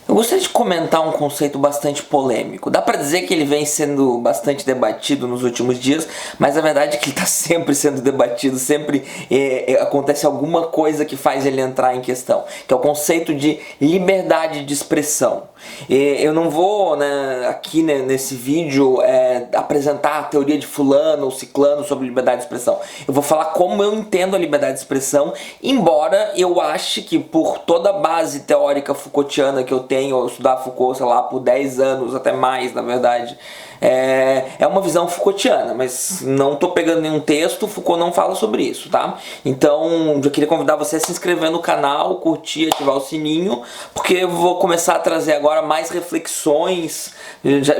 Eu gostaria de comentar um conceito bastante polêmico. Dá pra dizer que ele vem sendo bastante debatido nos últimos dias, mas a verdade é que ele está sempre sendo debatido, sempre acontece alguma coisa que faz ele entrar em questão, que é o conceito de liberdade de expressão. Eu não vou, aqui nesse vídeo apresentar a teoria de fulano ou ciclano sobre liberdade de expressão. Eu vou falar como eu entendo a liberdade de expressão, embora eu ache que por toda a base teórica Foucaultiana que eu tenho, eu estudar Foucault, sei lá, por 10 anos, até mais, na verdade, é uma visão Foucaultiana, mas não estou pegando nenhum texto, Foucault não fala sobre isso, tá? Então, eu queria convidar você a se inscrever no canal, curtir, ativar o sininho, porque eu vou começar a trazer agora mais reflexões,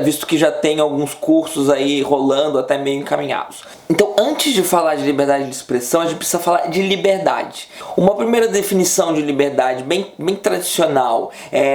visto que já tem alguns cursos aí rolando, até meio encaminhados. Então, antes de falar de liberdade de expressão, a gente precisa falar de liberdade. Uma primeira definição de liberdade, bem tradicional,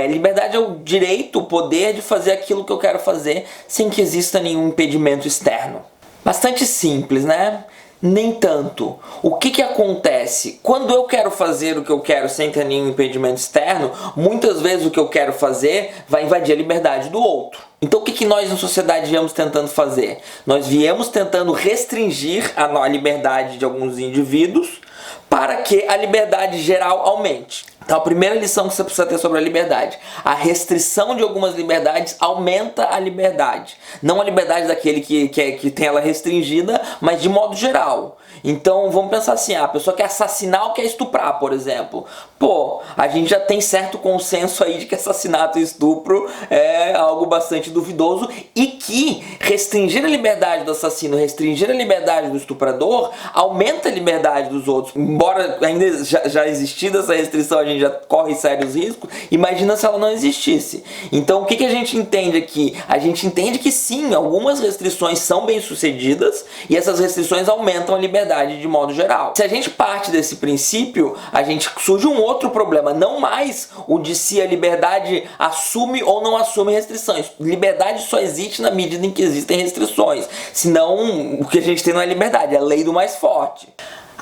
liberdade é o direito, o poder de fazer aquilo que eu quero fazer sem que exista nenhum impedimento externo. Bastante simples, né? Nem tanto. O que acontece? Quando eu quero fazer o que eu quero sem ter nenhum impedimento externo, muitas vezes o que eu quero fazer vai invadir a liberdade do outro. Então o que nós na sociedade viemos tentando fazer? Nós viemos tentando restringir a liberdade de alguns indivíduos para que a liberdade geral aumente. Então a primeira lição que você precisa ter sobre a liberdade: a restrição de algumas liberdades aumenta a liberdade. Não a liberdade daquele que tem ela restringida, mas de modo geral. Então vamos pensar assim, a pessoa quer assassinar ou quer estuprar, por exemplo. Pô, a gente já tem certo consenso aí de que assassinato e estupro é algo bastante duvidoso e que restringir a liberdade do assassino, restringir a liberdade do estuprador, aumenta a liberdade dos outros. Embora ainda já existisse essa restrição, a gente já corre sérios riscos, imagina se ela não existisse. Então o que a gente entende aqui? A gente entende que sim, algumas restrições são bem sucedidas e essas restrições aumentam a liberdade de modo geral. Se a gente parte desse princípio, a gente surge um outro problema, não mais o de se a liberdade assume ou não assume restrições. Liberdade só existe na medida em que existem restrições, senão o que a gente tem não é liberdade, é a lei do mais forte.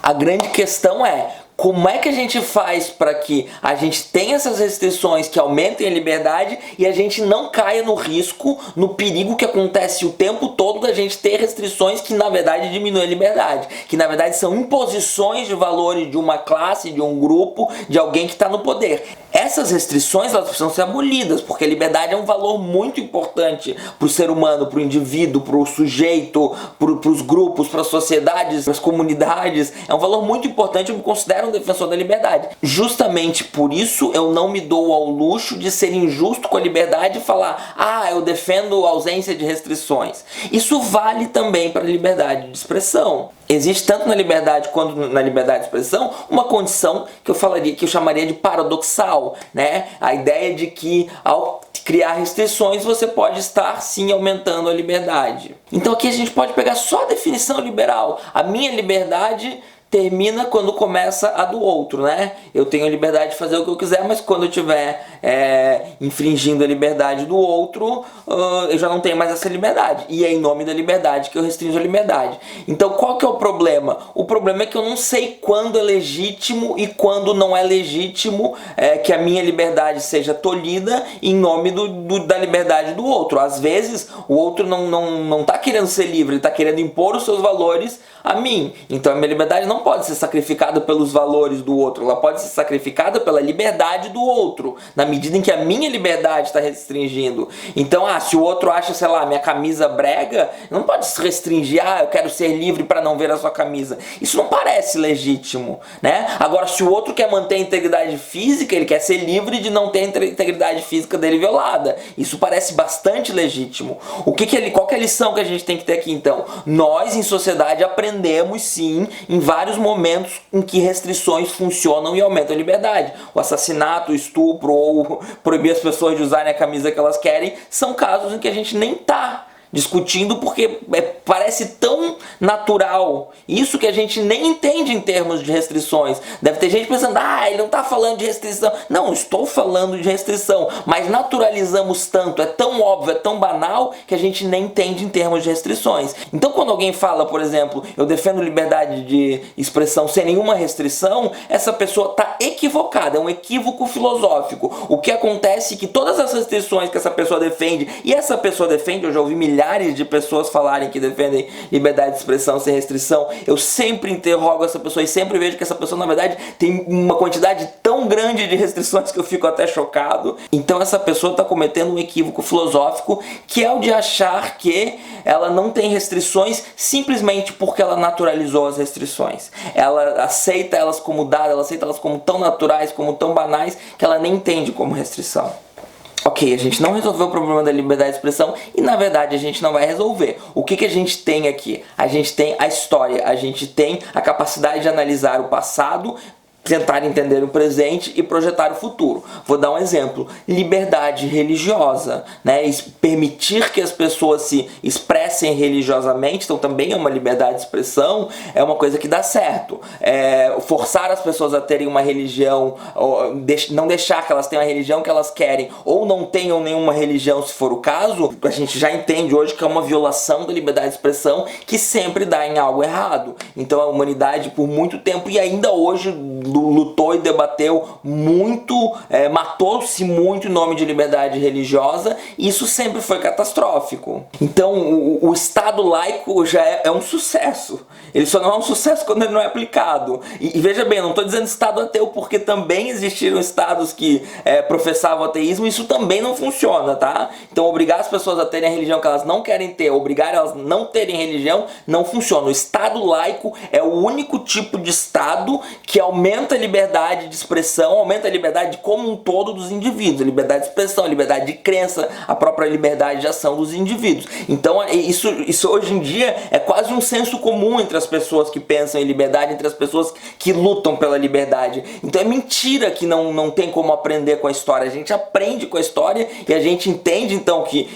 A grande questão é: como é que a gente faz para que a gente tenha essas restrições que aumentem a liberdade e a gente não caia no risco, no perigo que acontece o tempo todo da gente ter restrições que na verdade diminuem a liberdade, que na verdade são imposições de valores de uma classe, de um grupo, de alguém que está no poder. Essas restrições elas precisam ser abolidas, porque a liberdade é um valor muito importante para o ser humano, para o indivíduo, para o sujeito, para os grupos, para as sociedades, para as comunidades. É um valor muito importante, eu me considero um defensor da liberdade. Justamente por isso eu não me dou ao luxo de ser injusto com a liberdade e falar: eu defendo a ausência de restrições. Isso vale também para a liberdade de expressão. Existe tanto na liberdade quanto na liberdade de expressão uma condição que eu chamaria de paradoxal, né? A ideia de que ao criar restrições você pode estar sim aumentando a liberdade. Então aqui a gente pode pegar só a definição liberal. A minha liberdade termina quando começa a do outro, né? Eu tenho a liberdade de fazer o que eu quiser, mas quando eu estiver infringindo a liberdade do outro, eu já não tenho mais essa liberdade. E é em nome da liberdade que eu restringo a liberdade. Então qual que é o problema? O problema é que eu não sei quando é legítimo e quando não é legítimo que a minha liberdade seja tolhida em nome da liberdade do outro. Às vezes o outro não tá querendo ser livre, ele tá querendo impor os seus valores a mim. Então a minha liberdade não pode ser sacrificada pelos valores do outro, ela pode ser sacrificada pela liberdade do outro, na medida em que a minha liberdade está restringindo. Então, se o outro acha, sei lá, minha camisa brega, não pode se restringir: eu quero ser livre para não ver a sua camisa. Isso não parece legítimo, né? Agora, se o outro quer manter a integridade física, ele quer ser livre de não ter a integridade física dele violada. Isso parece bastante legítimo. Qual que é a lição que a gente tem que ter aqui, então? Nós, em sociedade, aprendemos sim, em vários momentos em que restrições funcionam e aumentam a liberdade. O assassinato, o estupro ou proibir as pessoas de usarem a camisa que elas querem são casos em que a gente nem tá discutindo porque parece tão natural. Isso que a gente nem entende em termos de restrições. Deve ter gente pensando, ele não está falando de restrição. Não, estou falando de restrição, mas naturalizamos tanto, é tão óbvio, é tão banal, que a gente nem entende em termos de restrições. Então quando alguém fala, por exemplo, eu defendo liberdade de expressão sem nenhuma restrição, essa pessoa está equivocada, é um equívoco filosófico. O que acontece é que todas as restrições que essa pessoa defende, e essa pessoa defende, eu já ouvi milhares de pessoas falarem que defendem liberdade de expressão sem restrição, eu sempre interrogo essa pessoa e sempre vejo que essa pessoa na verdade tem uma quantidade tão grande de restrições que eu fico até chocado. Então essa pessoa está cometendo um equívoco filosófico, que é o de achar que ela não tem restrições simplesmente porque ela naturalizou as restrições. Ela aceita elas como dadas, ela aceita elas como tão naturais, como tão banais, que ela nem entende como restrição. Ok, a gente não resolveu o problema da liberdade de expressão e na verdade a gente não vai resolver. O que a gente tem aqui? A gente tem a história, a gente tem a capacidade de analisar o passado, tentar entender o presente e projetar o futuro. Vou dar um exemplo. Liberdade religiosa, né? Permitir que as pessoas se expressem religiosamente, então também é uma liberdade de expressão, é uma coisa que dá certo. Forçar as pessoas a terem uma religião, não deixar que elas tenham a religião que elas querem, ou não tenham nenhuma religião se for o caso, a gente já entende hoje que é uma violação da liberdade de expressão que sempre dá em algo errado. Então a humanidade por muito tempo e ainda hoje lutou e debateu muito, matou-se muito em nome de liberdade religiosa, e isso sempre foi catastrófico. Então o Estado laico já é um sucesso. Ele só não é um sucesso quando ele não é aplicado. E veja bem, eu não estou dizendo Estado ateu, porque também existiram estados que professavam ateísmo, e isso também não funciona, tá? Então obrigar as pessoas a terem a religião que elas não querem ter, obrigar elas a não terem religião, não funciona. O Estado laico é o único tipo de Estado que aumenta a liberdade de expressão, aumenta a liberdade como um todo dos indivíduos, a liberdade de expressão, a liberdade de crença, a própria liberdade de ação dos indivíduos. Então isso hoje em dia é quase um senso comum entre as pessoas que pensam em liberdade, entre as pessoas que lutam pela liberdade. Então é mentira que não tem como aprender com a história. A gente aprende com a história e a gente entende então que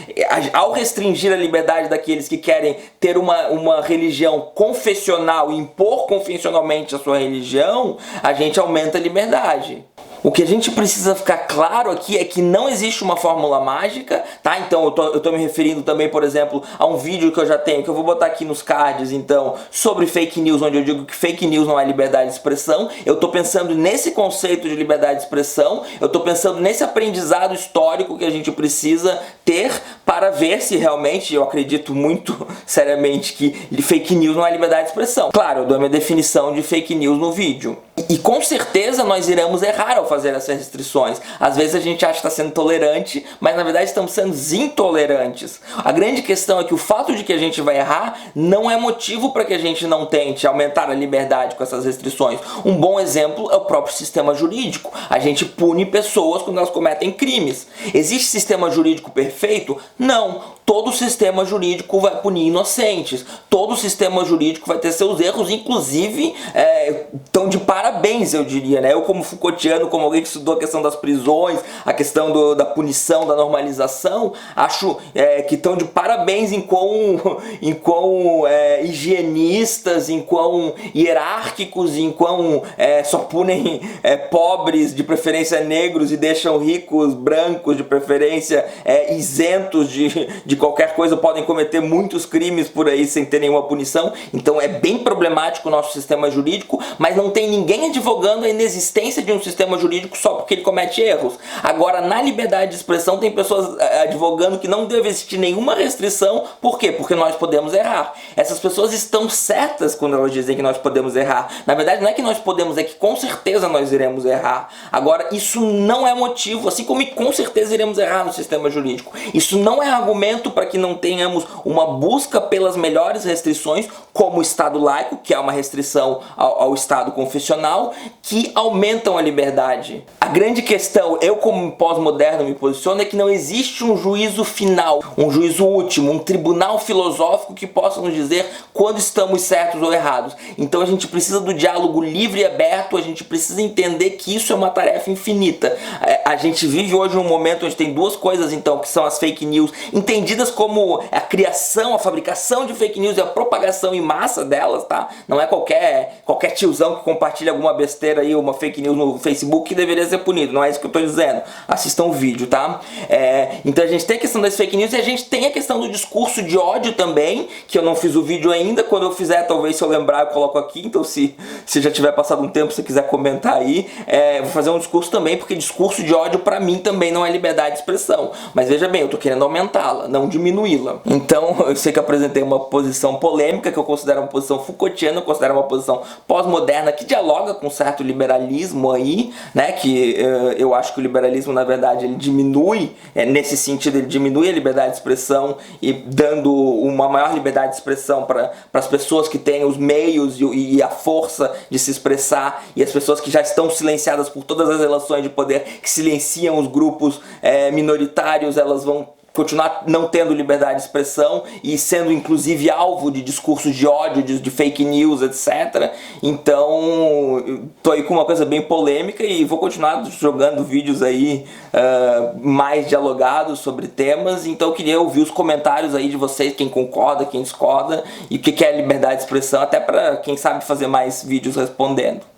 ao restringir a liberdade daqueles que querem ter uma religião confessional e impor confessionalmente a sua religião, a gente aumenta a liberdade. O que a gente precisa ficar claro aqui é que não existe uma fórmula mágica, tá? Então eu tô me referindo também, por exemplo, a um vídeo que eu já tenho, que eu vou botar aqui nos cards, então, sobre fake news, onde eu digo que fake news não é liberdade de expressão. Eu tô pensando nesse conceito de liberdade de expressão, eu tô pensando nesse aprendizado histórico que a gente precisa ter para ver se realmente, eu acredito muito seriamente que fake news não é liberdade de expressão. Claro, eu dou a minha definição de fake news no vídeo. E com certeza nós iremos errar ao fazer essas restrições. Às vezes a gente acha que está sendo tolerante, mas na verdade estamos sendo intolerantes. A grande questão é que o fato de que a gente vai errar não é motivo para que a gente não tente aumentar a liberdade com essas restrições. Um bom exemplo é o próprio sistema jurídico. A gente pune pessoas quando elas cometem crimes. Existe sistema jurídico perfeito? Não. Todo sistema jurídico vai punir inocentes. Todo sistema jurídico vai ter seus erros, inclusive estão de parabéns, eu diria, né? Eu como Foucaultiano, como alguém que estudou a questão das prisões, a questão da punição, da normalização, acho que estão de parabéns em quão higienistas, em quão hierárquicos, em quão só punem pobres, de preferência negros, e deixam ricos, brancos, de preferência isentos de qualquer coisa, podem cometer muitos crimes por aí sem ter nenhuma punição. Então é bem problemático o nosso sistema jurídico, mas não tem ninguém advogando a inexistência de um sistema jurídico só porque ele comete erros. Agora, na liberdade de expressão, tem pessoas advogando que não deve existir nenhuma restrição. Por quê? Porque nós podemos errar. Essas pessoas estão certas quando elas dizem que nós podemos errar. Na verdade, não é que nós podemos, é que com certeza nós iremos errar. Agora, isso não é motivo, assim como com certeza iremos errar no sistema jurídico. Isso não é argumento para que não tenhamos uma busca pelas melhores restrições, como o Estado laico, que é uma restrição ao Estado confessional, que aumentam a liberdade. A grande questão, eu como pós-moderno me posiciono, é que não existe um juízo final, um juízo último, um tribunal filosófico que possa nos dizer quando estamos certos ou errados. Então a gente precisa do diálogo livre e aberto, a gente precisa entender que isso é uma tarefa infinita. A gente vive hoje um momento onde tem duas coisas, então, que são as fake news, entendidas definidas como a criação, a fabricação de fake news e a propagação em massa delas, tá? Não é qualquer tiozão que compartilha alguma besteira aí, uma fake news no Facebook que deveria ser punido, não é isso que eu tô dizendo. Assistam o vídeo, tá? Então a gente tem a questão das fake news e a gente tem a questão do discurso de ódio também, que eu não fiz o vídeo ainda. Quando eu fizer, talvez, se eu lembrar, eu coloco aqui. Então se já tiver passado um tempo, se você quiser comentar aí, vou fazer um discurso também, porque discurso de ódio pra mim também não é liberdade de expressão. Mas veja bem, eu tô querendo aumentá-la, não diminuí-la. Então eu sei que eu apresentei uma posição polêmica, que eu considero uma posição Foucaultiana, eu considero uma posição pós-moderna, que dialoga com um certo liberalismo aí, né? Que eu acho que o liberalismo, na verdade, ele diminui, nesse sentido, ele diminui a liberdade de expressão e dando uma maior liberdade de expressão para as pessoas que têm os meios e a força de se expressar, e as pessoas que já estão silenciadas por todas as relações de poder que silenciam os grupos minoritários, elas vão continuar não tendo liberdade de expressão e sendo inclusive alvo de discursos de ódio, de fake news, etc. Então, tô aí com uma coisa bem polêmica e vou continuar jogando vídeos aí mais dialogados sobre temas. Então eu queria ouvir os comentários aí de vocês, quem concorda, quem discorda, e o que é liberdade de expressão, até para quem sabe fazer mais vídeos respondendo.